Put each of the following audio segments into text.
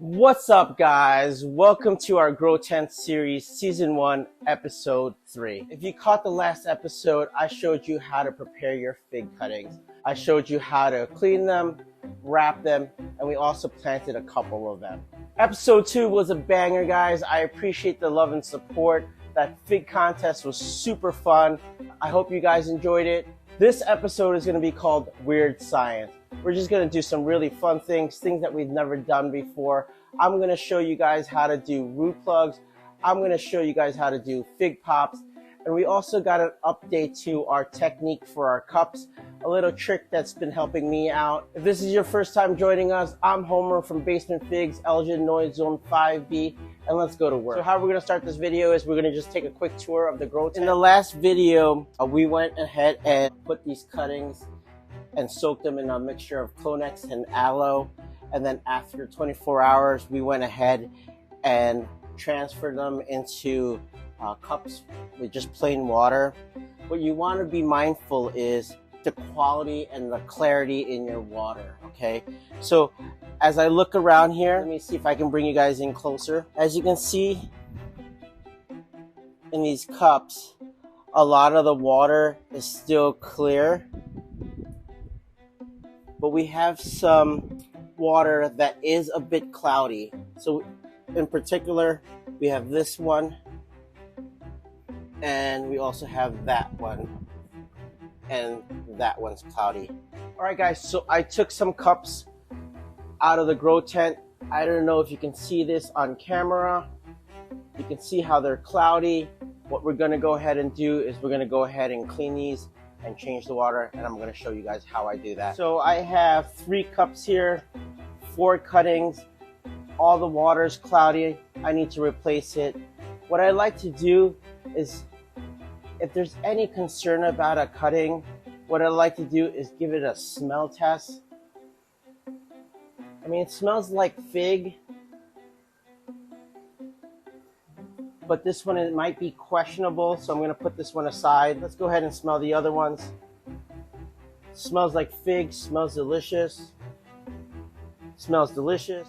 What's up, guys? Welcome to our Grow Tent series, season 1, episode 3. If you caught the last episode, I showed you how to prepare your fig cuttings. I showed you how to clean them, wrap them, and we also planted a couple of them. Episode 2 was a banger, guys. I appreciate the love and support. That fig contest was super fun. I hope you guys enjoyed it. This episode is going to be called Weird Science. We're just going to do some really fun things that we've never done before. I'm going to show you guys how to do root plugs. I'm going to show you guys how to do fig pops. And we also got an update to our technique for our cups, a little trick that's been helping me out. If this is your first time joining us, I'm Homer from Basement Figs, Elgin Noise Zone 5B, and let's go to work. So how we're going to start this video is we're going to just take a quick tour of the grow tent. In the last video, we went ahead and put these cuttings and soaked them in a mixture of CloneX and aloe. And then after 24 hours, we went ahead and transferred them into cups with just plain water. What you want to be mindful is the quality and the clarity in your water, okay? So as I look around here, let me see if I can bring you guys in closer. As you can see in these cups, a lot of the water is still clear, but we have some water that is a bit cloudy. So in particular, we have this one, and we also have that one, and that one's cloudy. All right, guys, so I took some cups out of the grow tent. I don't know if you can see this on camera. You can see how they're cloudy. What we're gonna go ahead and do is we're gonna go ahead and clean these and change the water, and I'm going to show you guys how I do that. So I have 3 cups here, 4 cuttings, all the water's cloudy. I need to replace it. What I like to do is, if there's any concern about a cutting, what I like to do is give it a smell test. I mean, it smells like fig, but this one, it might be questionable, so I'm going to put this one aside. Let's go ahead and smell the other ones. Smells like fig, smells delicious. Smells delicious.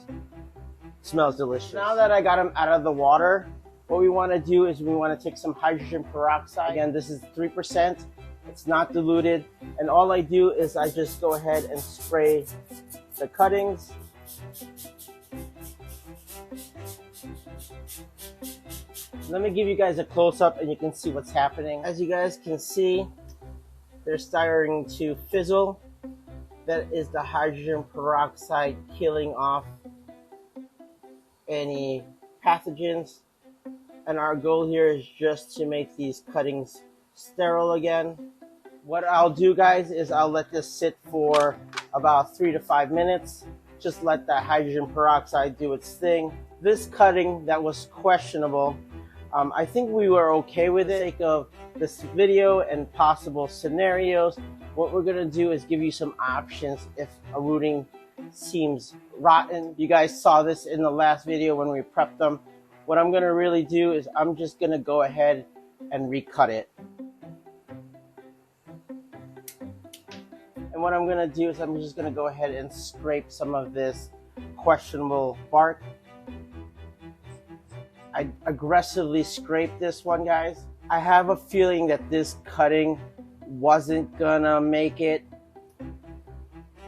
Smells delicious. Now that I got them out of the water, what we want to do is we want to take some hydrogen peroxide. Again, this is 3%. It's not diluted. And all I do is I just go ahead and spray the cuttings. Let me give you guys a close-up and you can see what's happening. As you guys can see, they're starting to fizzle. That is the hydrogen peroxide killing off any pathogens. And our goal here is just to make these cuttings sterile again. What I'll do, guys, is I'll let this sit for about 3 to 5 minutes. Just let that hydrogen peroxide do its thing. This cutting that was questionable, I think we were okay with it. For the sake of this video and possible scenarios, what we're gonna do is give you some options if a rooting seems rotten. You guys saw this in the last video when we prepped them. What I'm gonna really do is I'm just gonna go ahead and recut it. And what I'm gonna do is I'm just gonna go ahead and scrape some of this questionable bark. I aggressively scraped this one, guys. I have a feeling that this cutting wasn't gonna make it,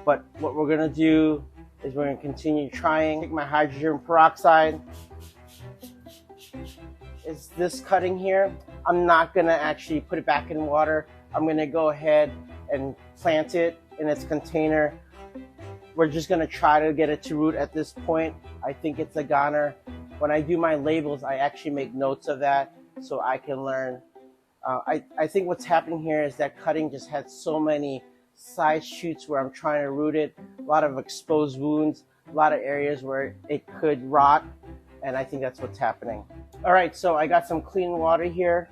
but what we're gonna do is we're gonna continue trying. Take my hydrogen peroxide. It's this cutting here. I'm not gonna actually put it back in water. I'm gonna go ahead and plant it in its container. We're just gonna try to get it to root at this point. I think it's a goner. When I do my labels, I actually make notes of that so I can learn. I think what's happening here is that cutting just had so many side shoots where I'm trying to root it, a lot of exposed wounds, a lot of areas where it could rot, and I think that's what's happening. All right, so I got some clean water here.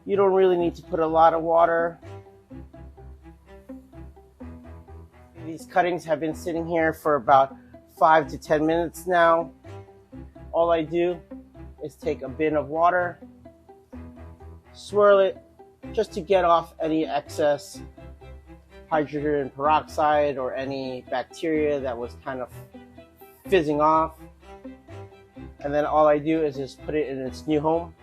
You don't really need to put a lot of water. These cuttings have been sitting here for about 5 to 10 minutes now. All I do is take a bin of water, swirl it just to get off any excess hydrogen peroxide or any bacteria that was kind of fizzing off. And then all I do is just put it in its new home.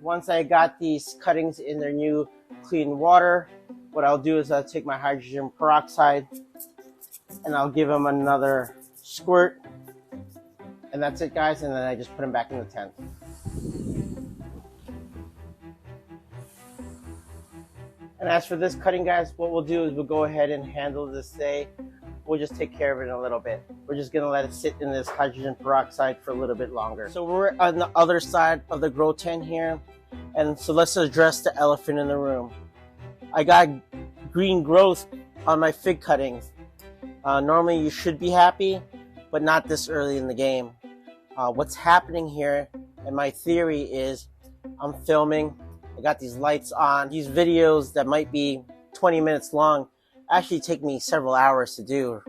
Once I got these cuttings in their new clean water, what I'll do is I'll take my hydrogen peroxide and I'll give them another squirt. And that's it, guys, and then I just put them back in the tent. And as for this cutting, guys, what we'll do is we'll go ahead and handle this today. We'll just take care of it in a little bit. We're just gonna let it sit in this hydrogen peroxide for a little bit longer. So we're on the other side of the grow tent here. And so let's address the elephant in the room. I got green growth on my fig cuttings. Normally you should be happy, but not this early in the game. What's happening here, and my theory is, I'm filming, I got these lights on. These videos that might be 20 minutes long actually take me several hours to do.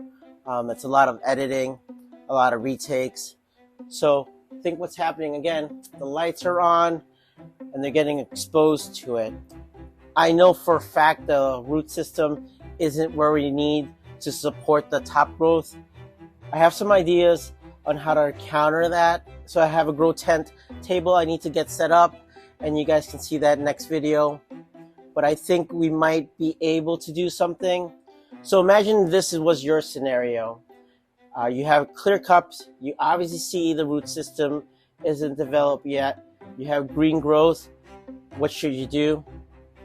It's a lot of editing, a lot of retakes. So I think what's happening again, the lights are on and they're getting exposed to it. I know for a fact the root system isn't where we need to support the top growth. I have some ideas on how to counter that. So I have a grow tent table I need to get set up, and you guys can see that next video. But I think we might be able to do something. So imagine this was your scenario. You have clear cups. You obviously see the root system isn't developed yet. You have green growth. What should you do?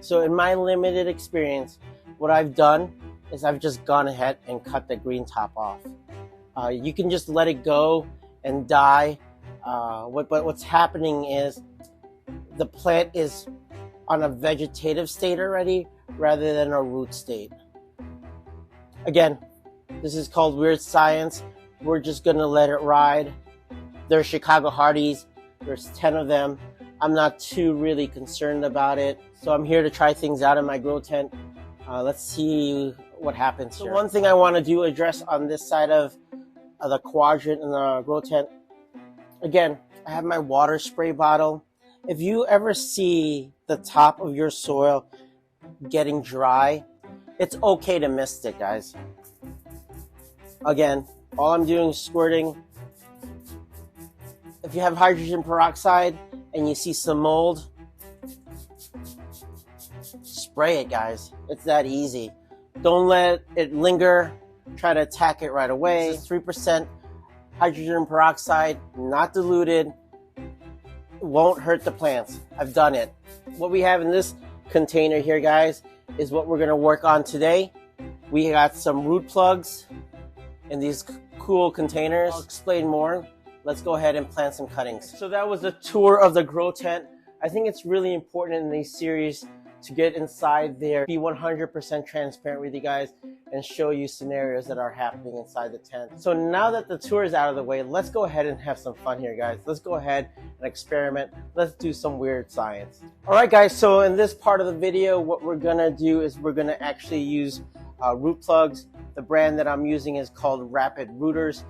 So in my limited experience, what I've done is I've just gone ahead and cut the green top off. You can just let it go and die. But what's happening is the plant is on a vegetative state already rather than a root state. Again, this is called weird science. We're just gonna let it ride. There's Chicago Hardies. There's 10 of them. I'm not too really concerned about it. So I'm here to try things out in my grow tent. Let's see what happens here. So one thing I want to do address on this side of the quadrant in the grow tent. Again, I have my water spray bottle. If you ever see the top of your soil getting dry, it's okay to mist it, guys. Again, all I'm doing is squirting. If you have hydrogen peroxide and you see some mold, spray it, guys. It's that easy. Don't let it linger. Try to attack it right away. This is 3% hydrogen peroxide, not diluted. It won't hurt the plants. I've done it. What we have in this container here, guys, is what we're gonna work on today. We got some root plugs in these cool containers. I'll explain more. Let's go ahead and plant some cuttings. So that was a tour of the grow tent. I think it's really important in these series to get inside there, be 100% transparent with you guys, and show you scenarios that are happening inside the tent. So now that the tour is out of the way, let's go ahead and have some fun here, guys. Let's go ahead and experiment. Let's do some weird science. All right, guys, so in this part of the video, what we're gonna do is we're gonna actually use root plugs. The brand that I'm using is called Rapid Rooters.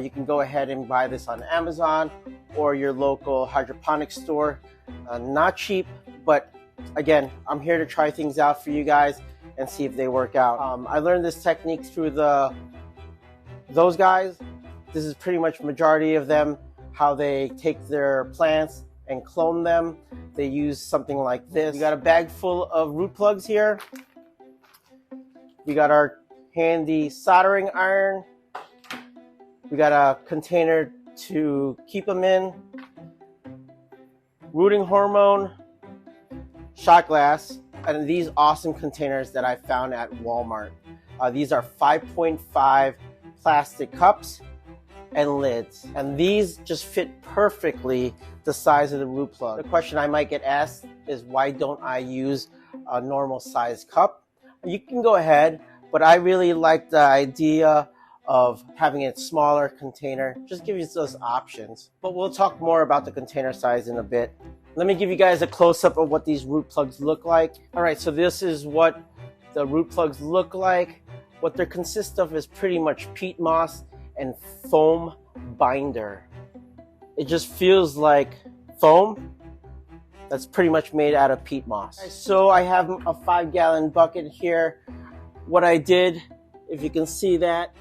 You can go ahead and buy this on Amazon or your local hydroponic store. Not cheap, but again, I'm here to try things out for you guys and see if they work out. I learned this technique through those guys. This is pretty much majority of them, how they take their plants and clone them. They use something like this. We got a bag full of root plugs here. We got our handy soldering iron. We got a container to keep them in. Rooting hormone, shot glass, and these awesome containers that I found at Walmart. These are 5.5 plastic cups and lids, and these just fit perfectly the size of the root plug. The question I might get asked is, why don't I use a normal size cup? You can go ahead, but I really like the idea of having a smaller container. Just give you those options. But we'll talk more about the container size in a bit. Let me give you guys a close-up of what these root plugs look like. All right, so this is what the root plugs look like. What they consist of is pretty much peat moss and foam binder. It just feels like foam, that's pretty much made out of peat moss. So I have a 5-gallon bucket here. What I did, if you can see that,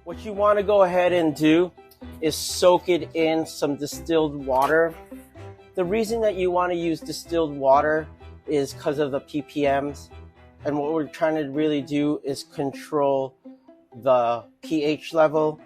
what you want to go ahead and do is soak it in some distilled water. The reason that you want to use distilled water is because of the ppms, and what we're trying to really do is control the pH level.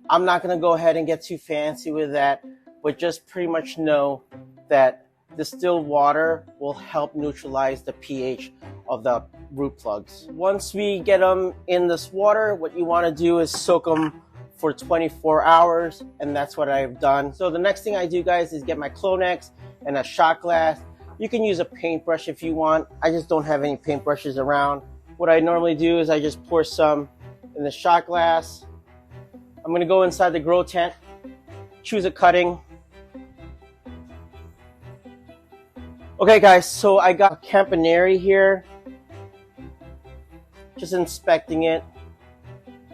I'm not going to go ahead and get too fancy with that, but just pretty much know that distilled water will help neutralize the pH of the root plugs. Once we get them in this water, what you want to do is soak them for 24 hours, and that's what I've done. So the next thing I do, guys, is get my CloneX and a shot glass. You can use a paintbrush if you want. I just don't have any paintbrushes around. What I normally do is I just pour some in the shot glass. I'm gonna go inside the grow tent, choose a cutting. Okay guys, so I got a Campaneri here. Just inspecting it.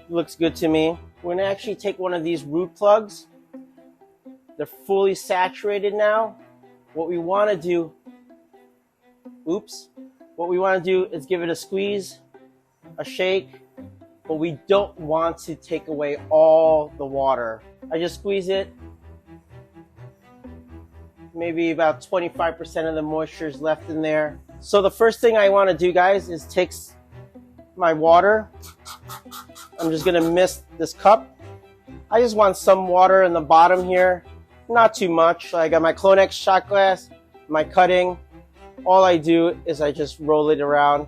Looks good to me. We're gonna actually take one of these root plugs. They're fully saturated now. What we wanna do, what we wanna do is give it a squeeze, a shake, but we don't want to take away all the water. I just squeeze it. Maybe about 25% of the moisture is left in there. So the first thing I wanna do, guys, is take my water. I'm just gonna mist this cup. I just want some water in the bottom here, not too much. So I got my CloneX shot glass, my cutting. All I do is I just roll it around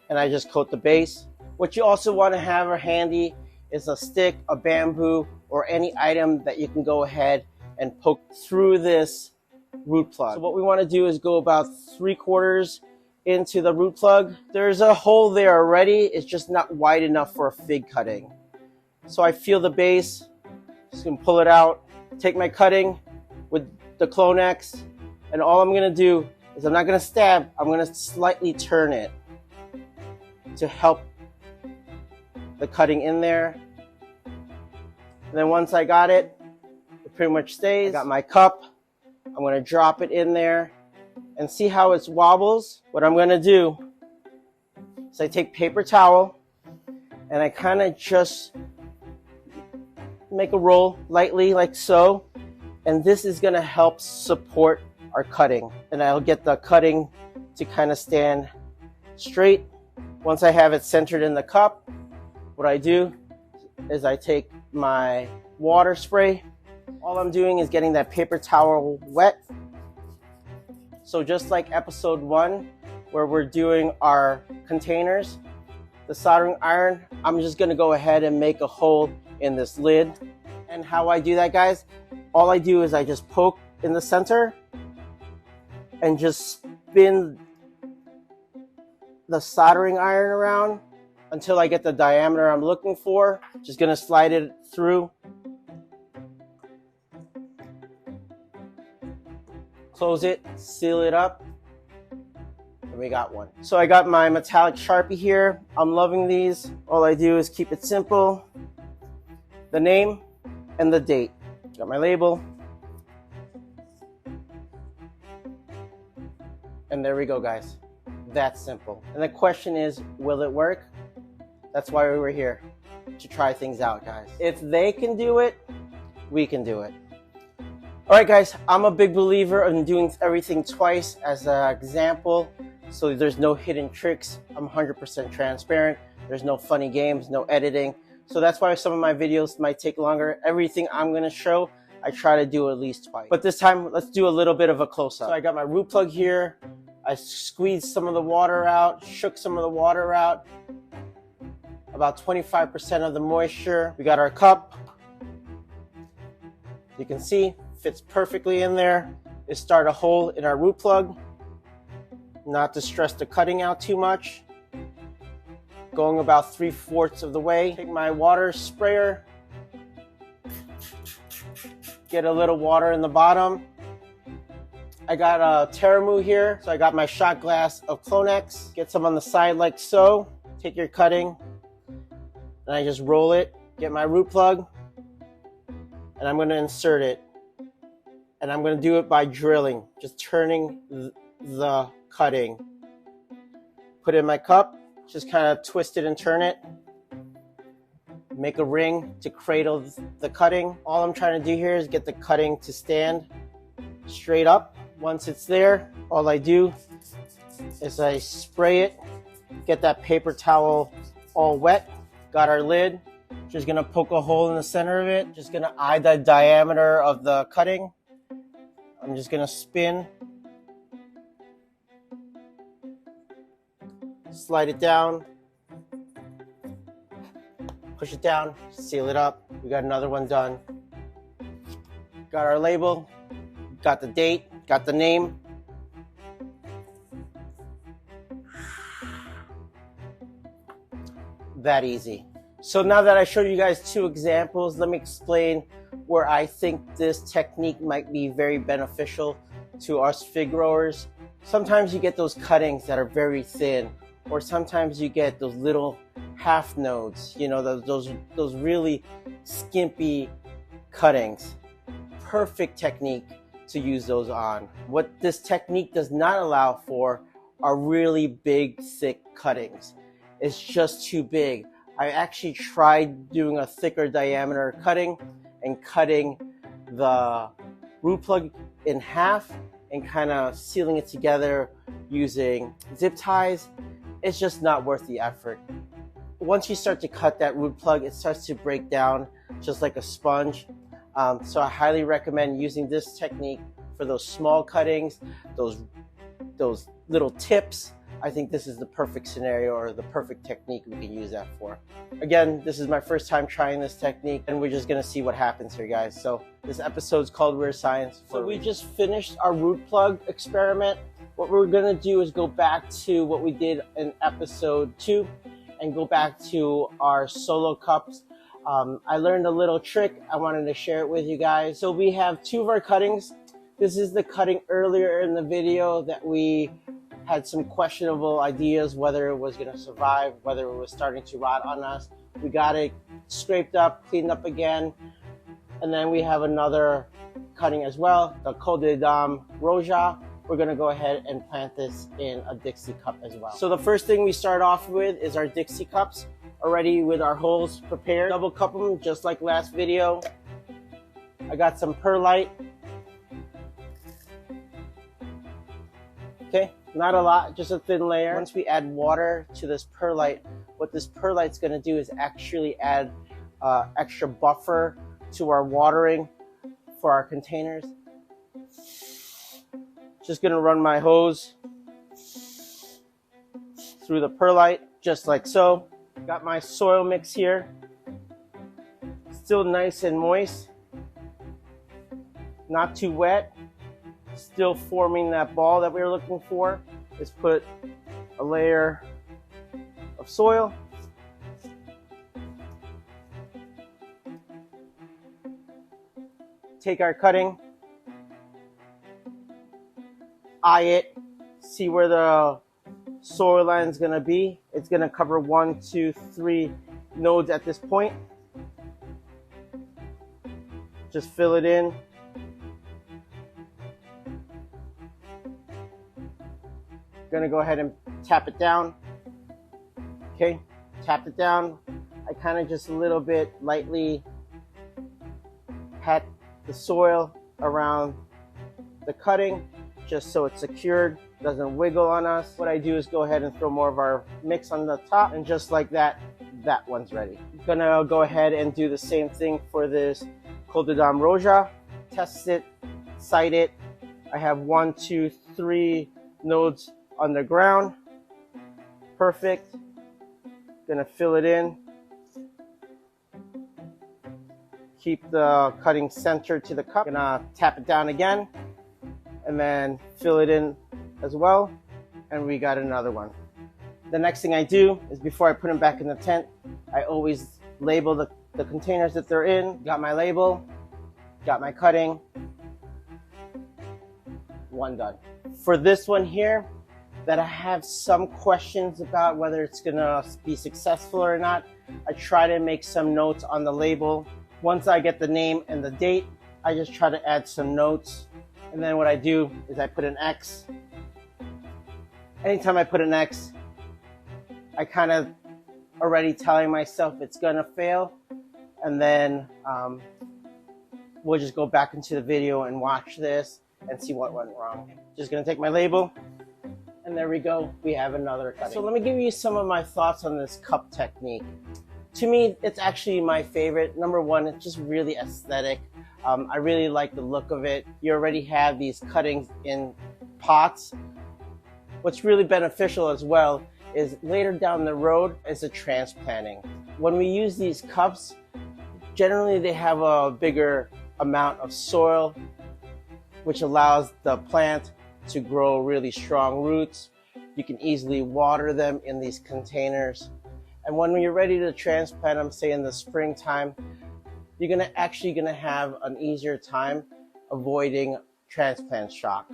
and I just coat the base. What you also want to have handy is a stick, a bamboo, or any item that you can go ahead and poke through this root plug. So what we want to do is go about 3/4 into the root plug. There's a hole there already, it's just not wide enough for a fig cutting. So I feel the base, just gonna pull it out, take my cutting with the CloneX, and all I'm gonna do is I'm not gonna stab, I'm gonna slightly turn it to help the cutting in there. And then once I got it, it pretty much stays. I got my cup, I'm gonna drop it in there and see how it wobbles. What I'm gonna do is I take paper towel and I kind of just make a roll lightly like so, and this is gonna help support our cutting, and I'll get the cutting to kind of stand straight. Once I have it centered in the cup, what I do is I take my water spray. All I'm doing is getting that paper towel wet. So just like episode 1, where we're doing our containers, the soldering iron, I'm just gonna go ahead and make a hole in this lid. And how I do that, guys, all I do is I just poke in the center and just spin the soldering iron around until I get the diameter I'm looking for. Just gonna slide it through. Close it, seal it up, and we got one. So I got my metallic Sharpie here. I'm loving these. All I do is keep it simple. The name and the date. Got my label. And there we go, guys. That's simple. And the question is, will it work? That's why we were here, to try things out, guys. If they can do it, we can do it. All right, guys, I'm a big believer in doing everything twice as an example, so there's no hidden tricks. I'm 100% transparent. There's no funny games, no editing. So that's why some of my videos might take longer. Everything I'm gonna show, I try to do at least twice. But this time, let's do a little bit of a close-up. So I got my root plug here. I squeezed some of the water out, shook some of the water out. About 25% of the moisture. We got our cup. You can see, fits perfectly in there. Is start a hole in our root plug. Not to stress the cutting out too much. Going about 3/4 of the way. Take my water sprayer. Get a little water in the bottom. I got a Teramu here, so I got my shot glass of CloneX. Get some on the side like so. Take your cutting, and I just roll it. Get my root plug. and I'm going to insert it. And I'm going to do it by drilling, just turning the cutting. Put it in my cup, just kind of twist it and turn it. Make a ring to cradle the cutting. All I'm trying to do here is get the cutting to stand straight up. Once it's there, all I do is I spray it, get that paper towel all wet. Got our lid. Just gonna poke a hole in the center of it. Just gonna eye the diameter of the cutting. I'm just gonna spin, slide it down, push it down, seal it up. We got another one done. Got our label, got the date, got the name. That easy. So now that I showed you guys two examples, let me explain where I think this technique might be very beneficial to us fig growers. Sometimes you get those cuttings that are very thin, or sometimes you get those little half nodes, you know, those really skimpy cuttings. Perfect technique to use those on. What this technique does not allow for are really big, thick cuttings. It's just too big. I actually tried doing a thicker diameter cutting and cutting the root plug in half and kind of sealing it together using zip ties. It's just not worth the effort. Once you start to cut that root plug, it starts to break down just like a sponge. So I highly recommend using this technique for those small cuttings, those little tips. I think this is the perfect scenario or the perfect technique we can use that for. Again, this is my first time trying this technique, and we're just gonna see what happens here, guys. So this episode's called Weird Science. So we just finished our root plug experiment. What we're gonna do is go back to what we did in episode 2 and go back to our solo cups. I learned a little trick. I wanted to share it with you guys. So we have 2 of our cuttings. This is the cutting earlier in the video that we had some questionable ideas whether it was going to survive, whether it was starting to rot on us. We got it scraped up, cleaned up again. And then we have another cutting as well, the Col de Dame Roja. We're going to go ahead and plant this in a Dixie cup as well. So the first thing we start off with is our Dixie cups, already with our holes prepared. Double cup them just like last video. I got some perlite. Okay, not a lot, just a thin layer. Once we add water to this perlite, what this perlite's gonna do is actually add extra buffer to our watering for our containers. Just gonna run my hose through the perlite, just like so. Got my soil mix here. Still nice and moist. Not too wet. Still forming that ball that we were looking for. Let's put a layer of soil. Take our cutting, eye it, see where the soil line is going to be. It's going to cover 1, 2, 3 nodes at this point. Just fill it in. Gonna go ahead and tap it down. Okay, tap it down. I kind of just a little bit lightly pat the soil around the cutting just so it's secured, doesn't wiggle on us. What I do is go ahead and throw more of our mix on the top, and just like that, that one's ready. I'm gonna go ahead and do the same thing for this Col de Dame Roja. Test it, sight it. I have 1, 2, 3 nodes on the ground. Perfect. Gonna fill it in. Keep the cutting centered to the cup. Gonna tap it down again and then fill it in as well. And we got another one. The next thing I do is before I put them back in the tent, I always label the containers that they're in. Got my label, got my cutting. One done. For this one here, that I have some questions about whether it's gonna be successful or not, I try to make some notes on the label Once I get the name and the date, I just try to add some notes. And then what I do is I put an X. Anytime I put an X, I kind of already telling myself it's gonna fail. And then we'll just go back into the video and watch this and see what went wrong. Just gonna take my label, and there we go. We have another cutting. So let me give you some of my thoughts on this cup technique. To me, it's actually my favorite. Number one, it's just really aesthetic. I really like the look of it. You already have these cuttings in pots. What's really beneficial as well is later down the road is the transplanting. When we use these cups, generally they have a bigger amount of soil, which allows the plant to grow really strong roots. You can easily water them in these containers. And when you're ready to transplant them, say in the springtime, you're actually gonna have an easier time avoiding transplant shock.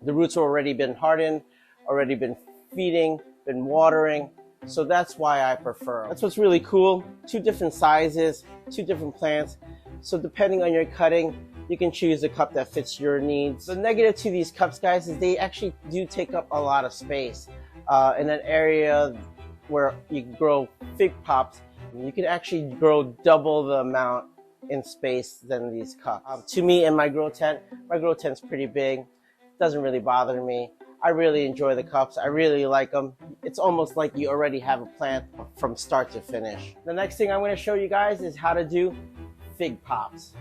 The roots have already been hardened, already been feeding, been watering, so that's why I prefer them. That's what's really cool. 2 different sizes, 2 different plants. So depending on your cutting, you can choose a cup that fits your needs. The negative to these cups, guys, is they actually do take up a lot of space. In an area where you can grow fig pops, you can actually grow double the amount in space than these cups. To me, in my grow tent's pretty big. Doesn't really bother me. I really enjoy the cups. I really like them. It's almost like you already have a plant from start to finish. The next thing I'm going to show you guys is how to do fig pops.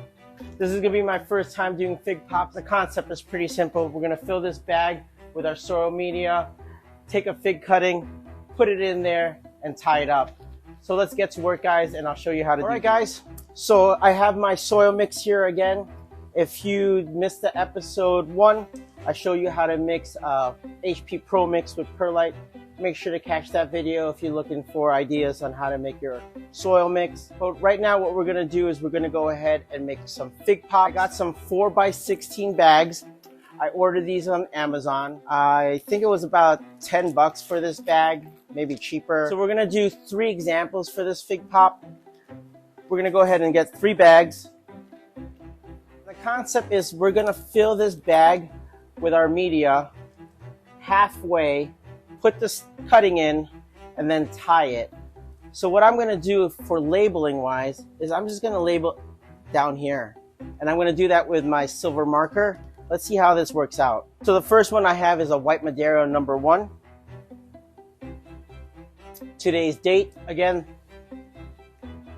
This is going to be my first time doing fig pops. The concept is pretty simple. We're going to fill this bag with our soil media, take a fig cutting, put it in there, and tie it up. So let's get to work, guys, and I'll show you how to do it. All right, guys. So I have my soil mix here again. If you missed the episode 1, I show you how to mix HP Pro Mix with perlite. Make sure to catch that video if you're looking for ideas on how to make your soil mix. But right now what we're gonna do is we're gonna go ahead and make some fig pops. I got some 4x16 bags. I ordered these on Amazon. I think it was about 10 bucks for this bag, maybe cheaper. So we're gonna do 3 examples for this fig pop. We're gonna go ahead and get 3 bags. The concept is we're gonna fill this bag with our media halfway, put this cutting in, and then tie it. So what I'm gonna do for labeling wise is I'm just gonna label down here. And I'm gonna do that with my silver marker. Let's see how this works out. So the first one I have is a white Madero number 1. Today's date, again,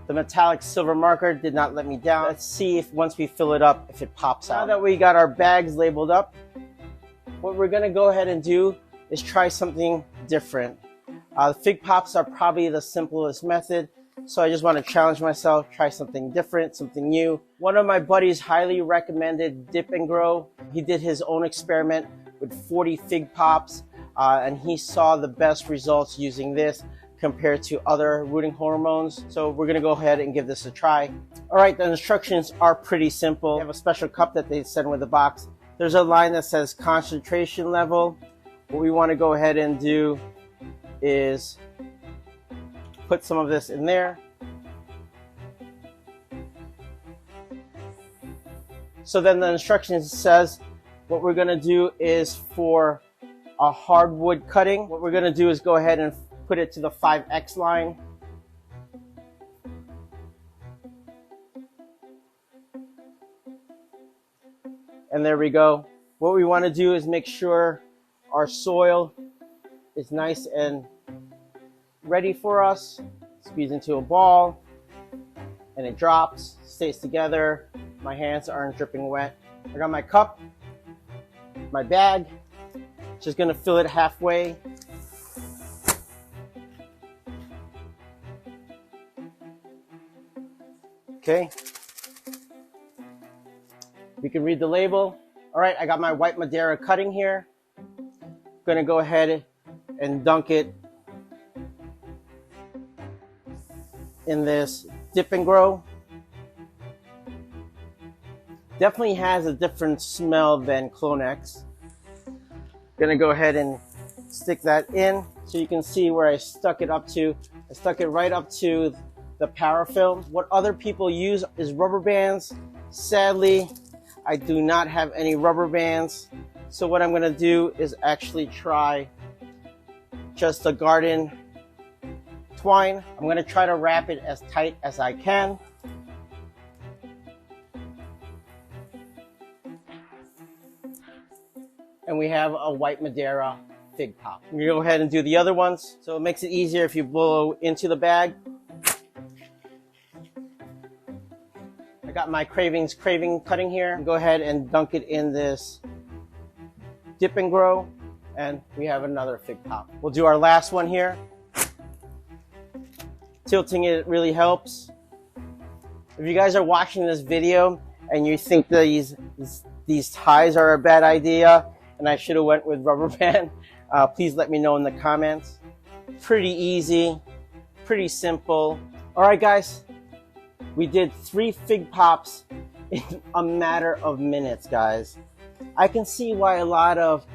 the metallic silver marker did not let me down. Let's see if once we fill it up, if it pops out. Now that we got our bags labeled up, what we're gonna go ahead and do is try something different. Fig pops are probably the simplest method, so I just want to challenge myself, try something different, something new. One of my buddies highly recommended Dip and Grow. He did his own experiment with 40 fig pops, and he saw the best results using this compared to other rooting hormones. So we're gonna go ahead and give this a try. All right, the instructions are pretty simple. They have a special cup that they send with the box. There's a line that says concentration level. What we want to go ahead and do is put some of this in there. So then the instructions says what we're going to do is for a hardwood cutting, what we're going to do is go ahead and put it to the 5X line. And there we go. What we want to do is make sure our soil is nice and ready for us. Squeeze into a ball and it drops, stays together. My hands aren't dripping wet. I got my cup, my bag, just gonna fill it halfway. Okay. You can read the label. All right, I got my white Madera cutting here. Gonna go ahead and dunk it in this Dip and Grow. Definitely has a different smell than CloneX. Gonna go ahead and stick that in so you can see where I stuck it up to. I stuck it right up to the Parafilm. What other people use is rubber bands. Sadly, I do not have any rubber bands. So what I'm gonna do is actually try just a garden twine. I'm gonna try to wrap it as tight as I can. And we have a white Madeira fig pop. I'm gonna go ahead and do the other ones. So it makes it easier if you blow into the bag. I got my Craving cutting here. Go ahead and dunk it in this dip and grow, and we have another fig pop. We'll do our last one here. Tilting it really helps. If you guys are watching this video and you think that these ties are a bad idea and I should have went with rubber band, please let me know in the comments. Pretty easy, pretty simple. All right, guys, we did 3 fig pops in a matter of minutes, guys. I can see why a lot of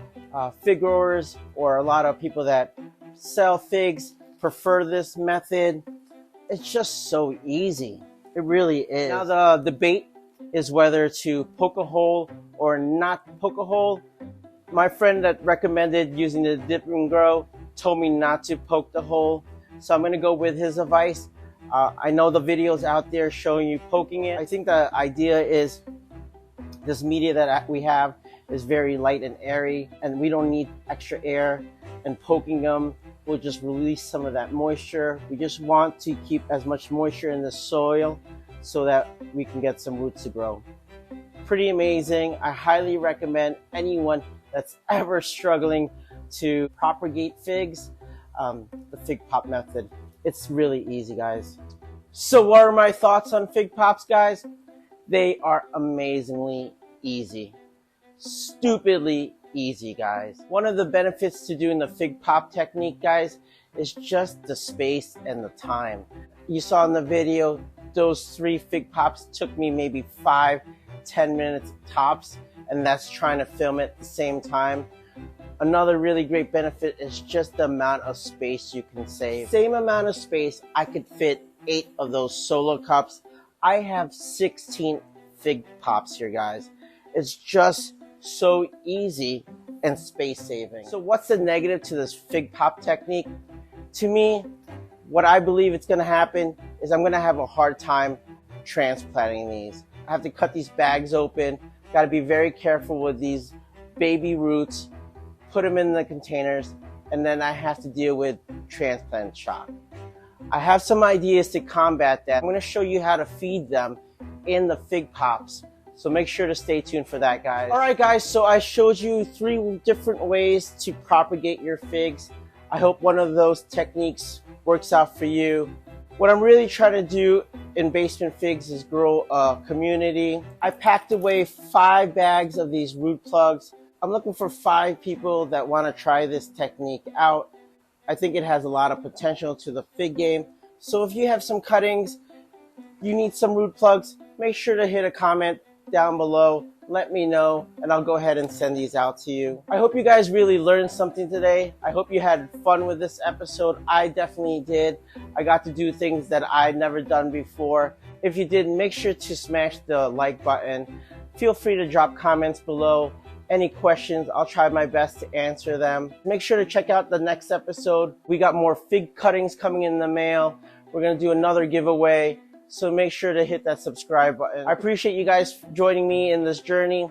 fig growers or a lot of people that sell figs prefer this method. It's just so easy. It really is. Now the debate is whether to poke a hole or not poke a hole. My friend that recommended using the dip and grow told me not to poke the hole, so I'm going to go with his advice. I know the videos out there showing you poking it. I think the idea is this media that we have is very light and airy, and we don't need extra air, and poking them will just release some of that moisture. We just want to keep as much moisture in the soil so that we can get some roots to grow. Pretty amazing. I highly recommend anyone that's ever struggling to propagate figs, the fig pop method. It's really easy, guys. So what are my thoughts on fig pops, guys? They are amazingly easy. Stupidly easy, guys. One of the benefits to doing the fig pop technique, guys, is just the space and the time. You saw in the video, those 3 fig pops took me maybe 5-10 minutes tops, and that's trying to film it at the same time. Another really great benefit is just the amount of space you can save. Same amount of space, I could fit 8 of those solo cups. I have 16 fig pops here, guys. It's just so easy and space saving. So what's the negative to this fig pop technique? To me, what I believe it's gonna happen is I'm gonna have a hard time transplanting these. I have to cut these bags open. Gotta be very careful with these baby roots, put them in the containers, and then I have to deal with transplant shock. I have some ideas to combat that. I'm gonna show you how to feed them in the fig pops. So make sure to stay tuned for that, guys. All right, guys, so I showed you 3 different ways to propagate your figs. I hope one of those techniques works out for you. What I'm really trying to do in Basement Figs is grow a community. I packed away 5 bags of these root plugs. I'm looking for 5 people that want to try this technique out. I think it has a lot of potential to the fig game. So if you have some cuttings, you need some root plugs, make sure to hit a comment down below. Let me know, and I'll go ahead and send these out to you. I hope you guys really learned something today. I hope you had fun with this episode. I definitely did. I got to do things that I'd never done before. If you did, make sure to smash the like button. Feel free to drop comments below. Any questions, I'll try my best to answer them. Make sure to check out the next episode. We got more fig cuttings coming in the mail. We're gonna do another giveaway. So make sure to hit that subscribe button. I appreciate you guys joining me in this journey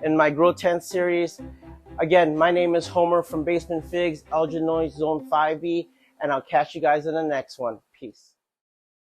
in my Grow Tent series. Again, my name is Homer from Basement Figs, Elgin Zone 5B, and I'll catch you guys in the next one. Peace.